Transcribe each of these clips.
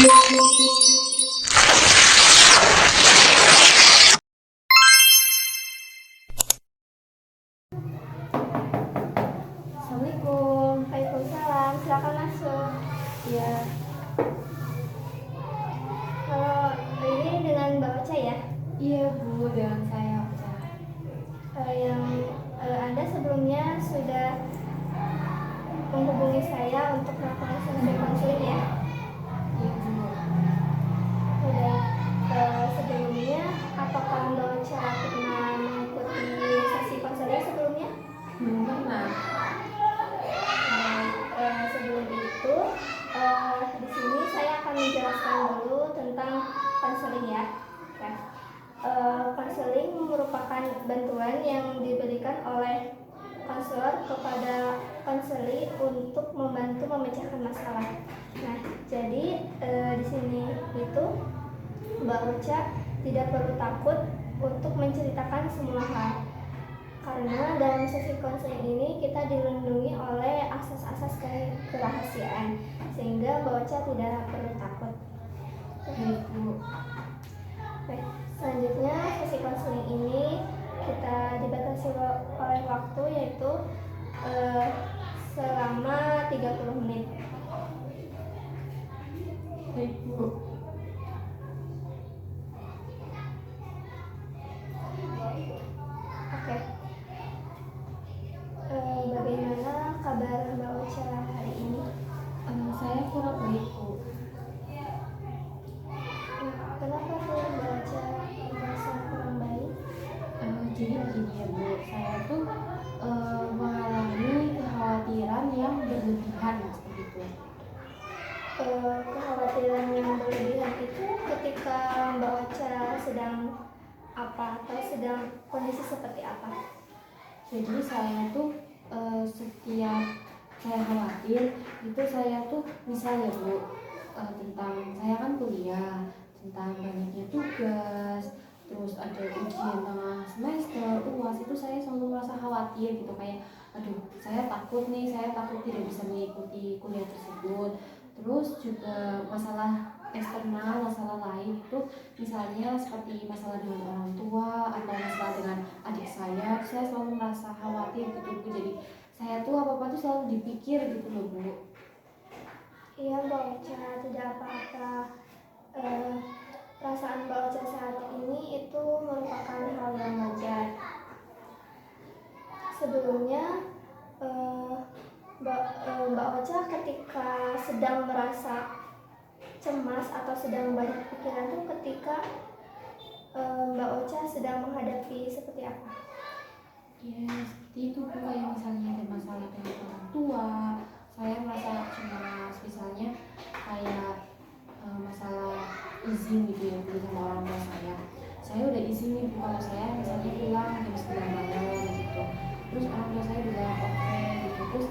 Assalamualaikum. Waalaikumsalam. Silakan masuk. Ya. Kalau ini dengan Mbak Ocha ya? Iya Bu, dengan saya Ocha. Yang Anda sebelumnya sudah menghubungi saya untuk melakukan sesi konseling ya? Iya Bu. Udah. Sebelumnya, apakah Mbak Ocha pernah mengikuti sesi konseling sebelumnya? Belum pernah. Sebelum itu, di sini saya akan menjelaskan dulu tentang konseling ya. Konseling merupakan bantuan yang diberikan oleh konselor kepada konseli untuk membantu memecahkan masalah. Nah, jadi di sini itu Mbak Ocha tidak perlu takut untuk menceritakan semua hal. Karena dalam sesi konseling ini kita dilindungi oleh asas-asas kerahasiaan, sehingga Mbak Ocha tidak perlu takut. Baik Bu. Baik, selanjutnya sesi konseling ini kita dibatasi oleh waktu yaitu selama 30 menit. Baik Bu. Oke. Bagaimana kabar Mbak Ocha hari ini? Saya kurang baik Bu. Kenapa tuh Mbak Ocha merasa kurang baik? Jadi begini ya Bu, saya tuh mengalami kekhawatiran yang berlebihan seperti itu. Kekhawatiran yang berlebihan itu ketika Mbak Ocha sedang apa atau sedang kondisi seperti apa? Jadi saya tuh setiap saya khawatir itu saya tuh misalnya Bu, tentang saya kan kuliah, tentang banyaknya tugas, terus ada ujian tengah semester, UAS, itu saya selalu merasa khawatir gitu, kayak aduh saya takut tidak bisa mengikuti kuliah tersebut. Terus juga masalah eksternal, masalah lain itu misalnya seperti masalah dengan orang tua atau masalah dengan adik saya selalu merasa khawatir gitu Bu. Jadi saya tuh apa-apa tuh selalu dipikir gitu loh Bu. Iya Mbak Ocha, tidak apa-apa. Perasaan Mbak Ocha saat ini itu merupakan hal yang wajar. Sebelumnya Mbak Ocha ketika sedang merasa cemas atau sedang banyak pikiran tuh ketika Mbak Ocha sedang menghadapi seperti apa? Ya seperti itu Bu, kayak misalnya ada masalah dengan orang tua, saya merasa cemas, misalnya kayak masalah izin gitu ya Bu sama orang tua saya udah izin nih Bu kalau saya misalnya pulang jam 9 malam gitu, terus orang tua saya bilang oke gitu, terus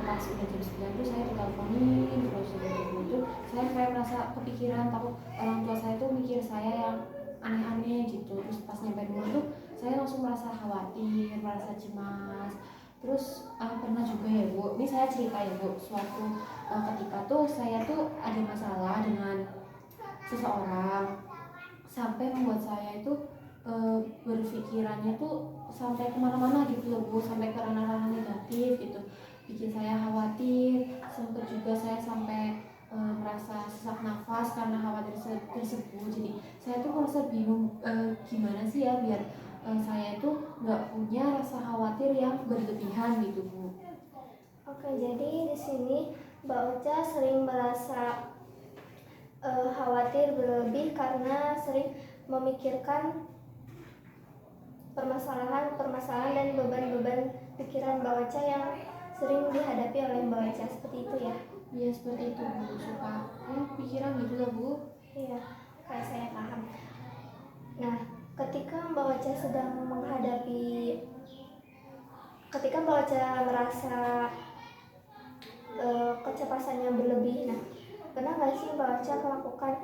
pas udah jam 9 tuh saya diteleponin terus gitu, saya kayak merasa kepikiran, takut orang tua saya tuh mikir saya yang aneh-aneh gitu. Terus pas nyampe rumah tuh saya langsung merasa khawatir, merasa cemas. Terus pernah juga ya Bu, ini saya cerita ya Bu, suatu ketika tuh saya tuh ada masalah dengan seseorang sampai membuat saya itu berpikirannya tuh sampai kemana-mana gitu loh Bu, sampai ke ranah-ranah negatif gitu, bikin saya khawatir. Sempat juga saya sampai merasa sesak nafas karena khawatir tersebut. Jadi saya tuh merasa bingung gimana sih ya biar saya itu nggak punya rasa khawatir yang berlebihan gitu Bu. Oke, jadi di sini Mbak Ocha sering merasa khawatir berlebih karena sering memikirkan permasalahan dan beban-beban pikiran Mbak Ocha yang sering dihadapi oleh Mbak Ocha, seperti itu ya? Iya seperti itu Bu, suka pikiran gitu loh Bu. Iya, kayak saya paham. Nah, ketika Mbak Ocha merasa kecemasannya berlebih, nah pernah nggak sih Mbak Ocha melakukan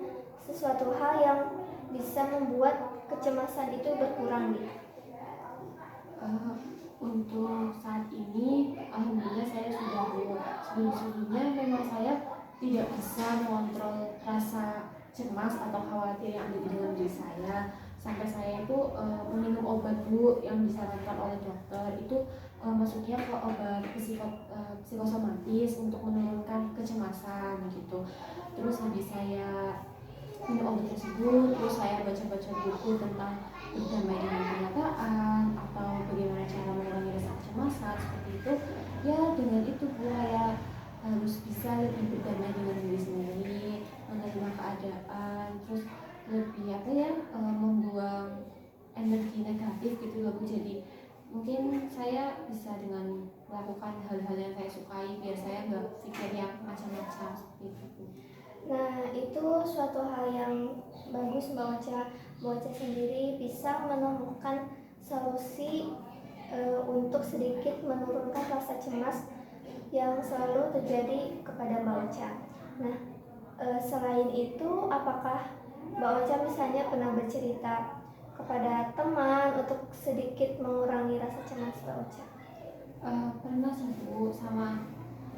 sesuatu hal yang bisa membuat kecemasan itu berkurang gitu? Untuk saat ini alhamdulillah saya sudah Bu. Sebelumnya memang saya tidak bisa mengontrol rasa cemas atau khawatir yang ada di dalam diri saya, sampai saya itu meminum obat Bu yang disarankan oleh dokter. Itu maksudnya ke obat psikosomatis untuk menurunkan kecemasan gitu. Terus habis saya minum obat tersebut, terus saya baca-baca buku tentang berdamai dengan kenyataan atau bagaimana cara mengurangi rasa kecemasan seperti itu. Ya dengan itu Bu, saya harus bisa lebih berdamai dengan diri sendiri, menerima keadaan, terus lebih membuang energi negatif gitu loh Bu. Jadi mungkin saya bisa dengan melakukan hal-hal yang saya sukai biar saya nggak pikir yang macam-macam seperti itu Bu. Nah, itu suatu hal yang bagus Mbak Ocha sendiri bisa menemukan solusi untuk sedikit menurunkan rasa cemas yang selalu terjadi kepada Mbak Ocha. Nah, selain itu, apakah Mbak Ocha misalnya pernah bercerita kepada teman untuk sedikit mengurangi rasa cemas Mbak Ocha? Pernah sih Bu, sama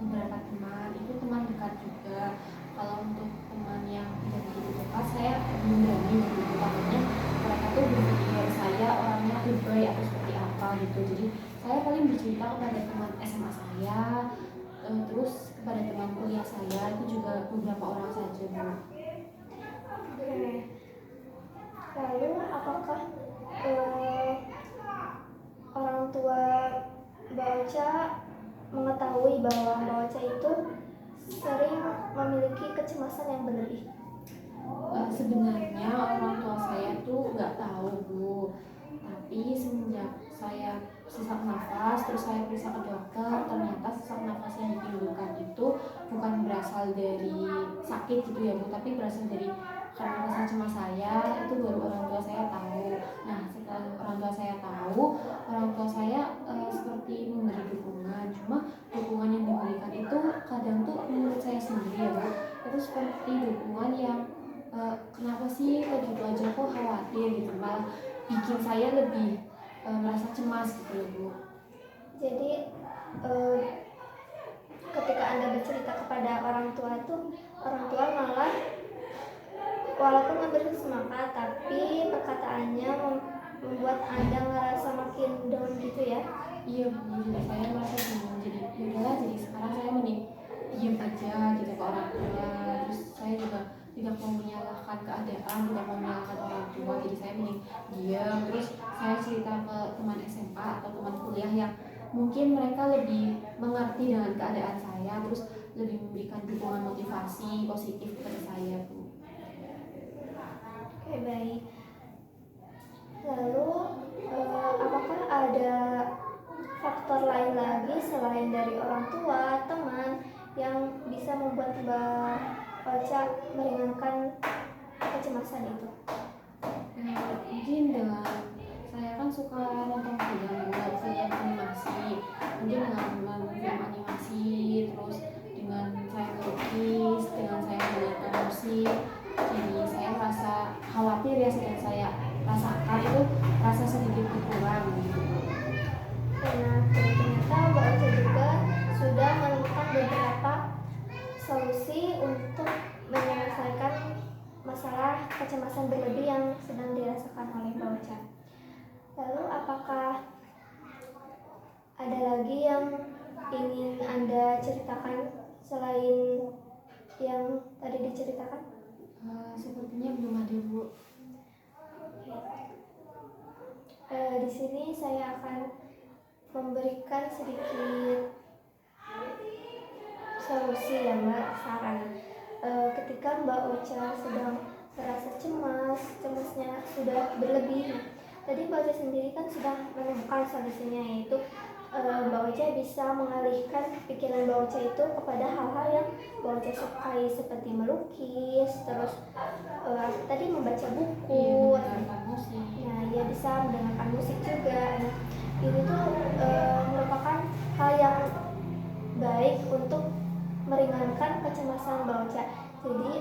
beberapa teman, itu teman dekat juga. Kalau untuk teman yang tidak begitu dekat, saya belum berani gitu, takutnya mereka tuh berpikir saya orangnya lebay atau seperti apa gitu. Jadi saya paling bercerita kepada teman SMA saya, terus kepada teman kuliah saya, itu juga beberapa orang saja Bu. Oke. Lalu apakah orang tua Mbak Ocha mengetahui bahwa Mbak Ocha itu sering memiliki kecemasan yang berlebih? Sebenarnya orang tua saya tuh nggak tahu Bu, tapi semenjak saya sesak nafas terus saya periksa ke dokter, ternyata sesak nafas yang ditimbulkan itu bukan berasal dari sakit gitu ya Bu, tapi berasal dari karena rasa cemas saya. Itu baru orang tua saya tahu. Nah setelah orang tua saya tahu, orang tua saya seperti memberi dukungan, cuma dukungan yang diberikan itu kadang tuh menurut saya sendiri ya Bu, itu seperti dukungan yang kenapa sih kok gitu aja, kok khawatir gitu, malah bikin saya lebih merasa cemas gitu loh Bu. Jadi ketika Anda bercerita kepada orang tua itu, orang tua malah walaupun memberi semangat tapi perkataannya membuat Anda ngerasa makin down gitu ya? Iya Bu, jadi saya merasa bingung, jadi yaudahlah, jadi sekarang saya mending diam aja gitu ke orang tua. Terus saya juga tidak mau menyalahkan keadaan, tidak mau menyalahkan orang tua, jadi saya mending diam. Terus saya cerita ke teman SMA atau teman kuliah yang mungkin mereka lebih mengerti dengan keadaan saya, terus lebih memberikan dukungan motivasi positif kepada saya Bu. Oke, baik. Lalu apakah ada faktor lain lagi selain dari orang tua, teman yang bisa membuat Mbak Ocha meringankan kecemasan itu? Mungkin dengan saya kan suka nonton film animasi, mungkin dengan nonton film animasi, terus dengan saya melukis, dengan saya mendengarkan musik, jadi saya merasa khawatir ya, sedang saya rasakan itu rasa sedikit berkurang gitu. Nah, ternyata Mbak Ocha juga sudah menemukan beberapa solusi untuk menyelesaikan masalah kecemasan berlebih yang sedang dirasakan oleh Mbak Ocha. Lalu apakah ada lagi yang ingin Anda ceritakan selain yang tadi diceritakan? Sepertinya belum ada Bu. Di sini saya akan memberikan sedikit solusi ya Mbak, saran. Ketika Mbak Ocha sedang merasa cemasnya sudah berlebih. Tadi Mbak Ocha sendiri kan sudah menemukan solusinya, yaitu Mbak Ocha bisa mengalihkan pikiran Mbak Ocha itu kepada hal-hal yang Mbak Ocha sukai, seperti melukis, terus tadi membaca buku, nah ya bisa mendengarkan musik juga. Nah, ini tuh merupakan hal yang baik untuk meringankan kecemasan Mbak Ocha. Jadi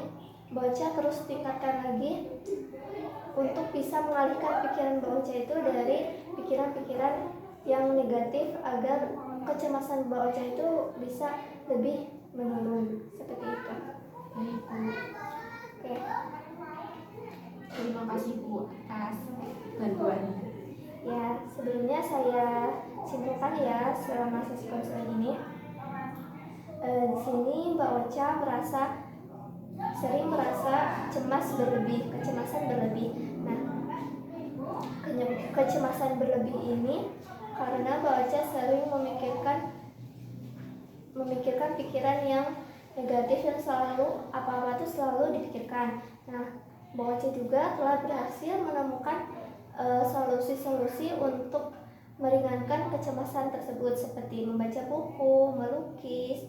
Mbak Ocha terus tingkatkan lagi untuk bisa mengalihkan pikiran Mbak Ocha itu dari pikiran-pikiran yang negatif agar kecemasan Mbak Ocha itu bisa lebih menurun, seperti itu. atas bantuannya. Ya, sebelumnya saya simpulkan ya selama sesi konseling ini. Di sini Mbak Ocha sering merasa kecemasan berlebih. Nah, kecemasan berlebih ini karena Mbak Ocha sering memikirkan pikiran yang negatif yang selalu apa-apa tuh selalu dipikirkan. Nah, Mbak Ocha juga telah berhasil menemukan solusi-solusi untuk meringankan kecemasan tersebut seperti membaca buku, melukis,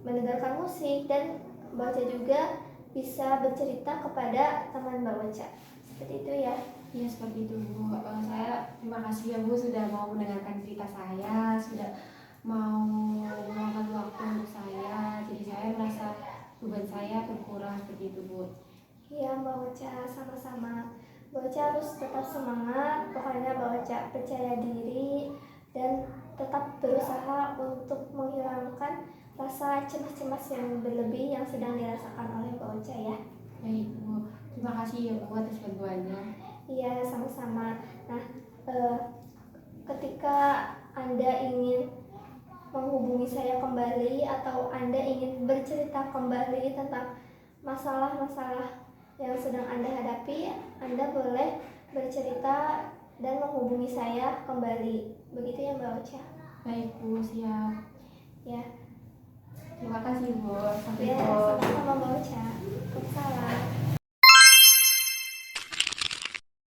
mendengarkan musik, dan Mbak Ocha juga bisa bercerita kepada teman Mbak Ocha. Seperti itu ya. Ya seperti itu Bu. Saya terima kasih ya Bu sudah mau mendengarkan cerita saya, sudah mau meluangkan waktu untuk saya. Jadi saya merasa beban saya berkurang seperti itu Bu. Iya Mbak Ocha, sama-sama. Mbak Ocha harus tetap semangat, pokoknya Mbak Ocha percaya diri dan tetap berusaha untuk menghilangkan rasa cemas-cemas yang berlebih yang sedang dirasakan oleh Mbak Ocha ya. Baik Bu, terima kasih ya Bu atas bantuannya. Iya, sama-sama. Nah, ketika Anda ingin menghubungi saya kembali atau Anda ingin bercerita kembali tentang masalah-masalah yang sedang Anda hadapi, Anda boleh bercerita dan menghubungi saya kembali. Begitu ya Mbak Ocha? Baik Bu, siap. Ya. Terima kasih Bu. Sampai Ya, jumpa. sama-sama Mbak Ocha. Waalaikumsalam.